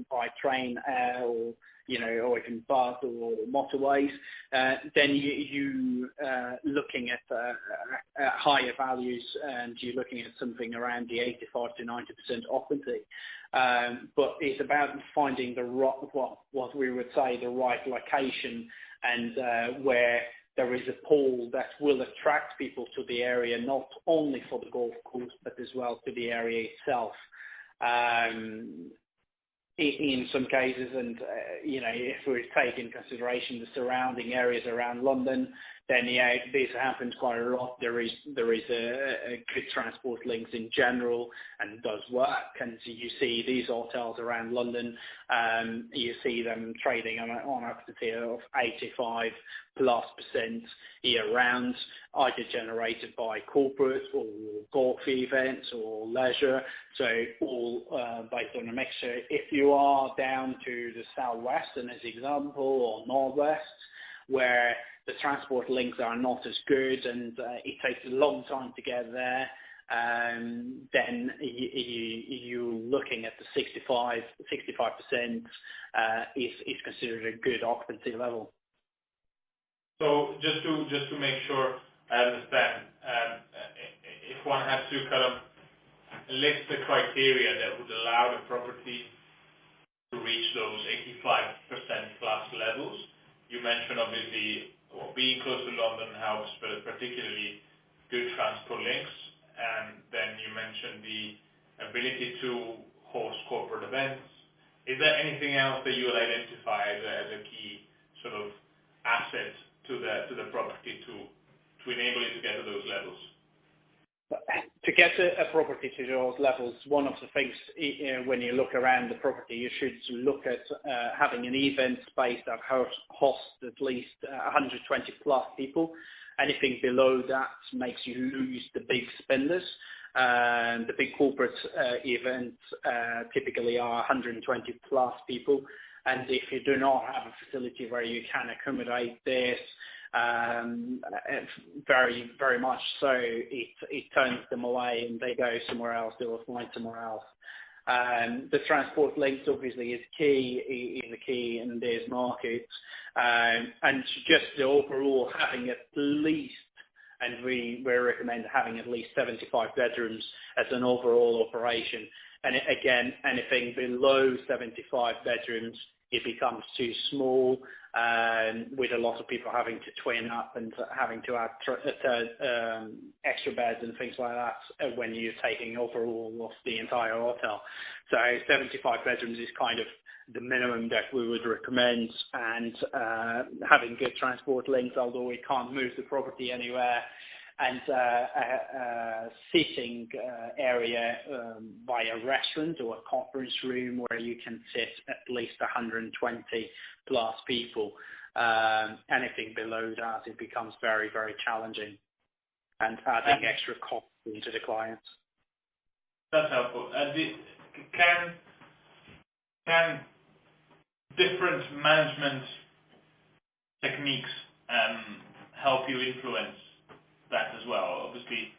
by train or or even bus or motorways, then you looking at higher values, and you're looking at something around the 85 to 90% occupancy. But it's about finding the what we would say the right location, and where there is a pool that will attract people to the area, not only for the golf course, but as well to the area itself. In some cases, and if we take in consideration the surrounding areas around London, then this happens quite a lot. There is a good transport links in general, and does work. And so you see these hotels around London, you see them trading on occupancy of 85+% year round, either generated by corporate or golf events or leisure. So all based on a mixture. If you are down to the southwest, and as example, or northwest, where the transport links are not as good, and it takes a long time to get there, then you're looking at the 65% is considered a good occupancy level. So just to make sure I understand, if one had to kind of list the criteria that would allow the property to reach those 85% plus levels, you mentioned obviously being close to London helps, but particularly good transport links. And then you mentioned the ability to host corporate events. Is there anything else that you would identify as a key sort of asset to the property to enable it to get to those levels? To get a property to those levels, one of the things when you look around the property, you should look at having an event space that hosts at least 120 plus people. Anything below that makes you lose the big spenders. The big corporate events typically are 120 plus people. And if you do not have a facility where you can accommodate this, very, very much so, it turns them away, and they go somewhere else. They will find somewhere else. The transport links obviously is key in these markets, and just the overall having at least, and we recommend having at least 75 bedrooms as an overall operation. And again, anything below 75 bedrooms, it becomes too small, with a lot of people having to twin up and having to add extra beds and things like that when you're taking overall of the entire hotel. So 75 bedrooms is kind of the minimum that we would recommend, and having good transport links, although we can't move the property anywhere, and a sitting area by a restaurant or a conference room where you can sit at least 120 plus people. Anything below that, it becomes very, very challenging, and adding extra cost into the clients. That's helpful. Can different management techniques help you influence that as well? Obviously,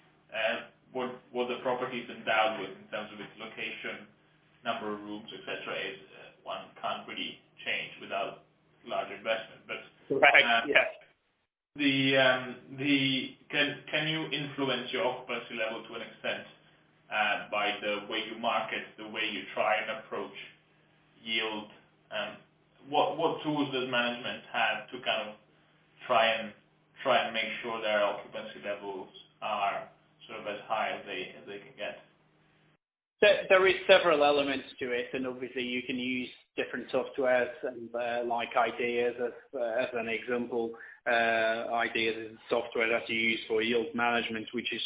what the property is endowed with in terms of its location, number of rooms, etc., is one can't really change without large investment. But yes. Can you influence your occupancy level to an extent by the way you market, the way you try and approach yield? What tools does management have to kind of try and make sure their occupancy levels are sort of as high as they can get? There is several elements to it, and obviously you can use different softwares, and like Ideas as an example. Ideas is a software that you use for yield management, which is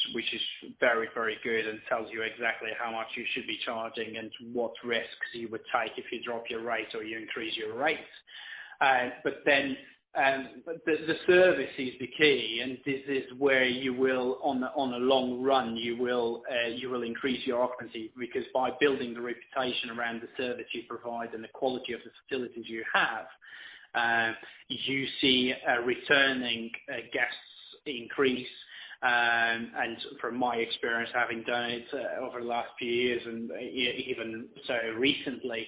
very, very good, and tells you exactly how much you should be charging and what risks you would take if you drop your rate or you increase your rates. But then the service is the key, and this is where you will, on a long run, you will increase your occupancy, because by building the reputation around the service you provide and the quality of the facilities you have, you see returning guests increase. And from my experience, having done it over the last few years, and even so recently,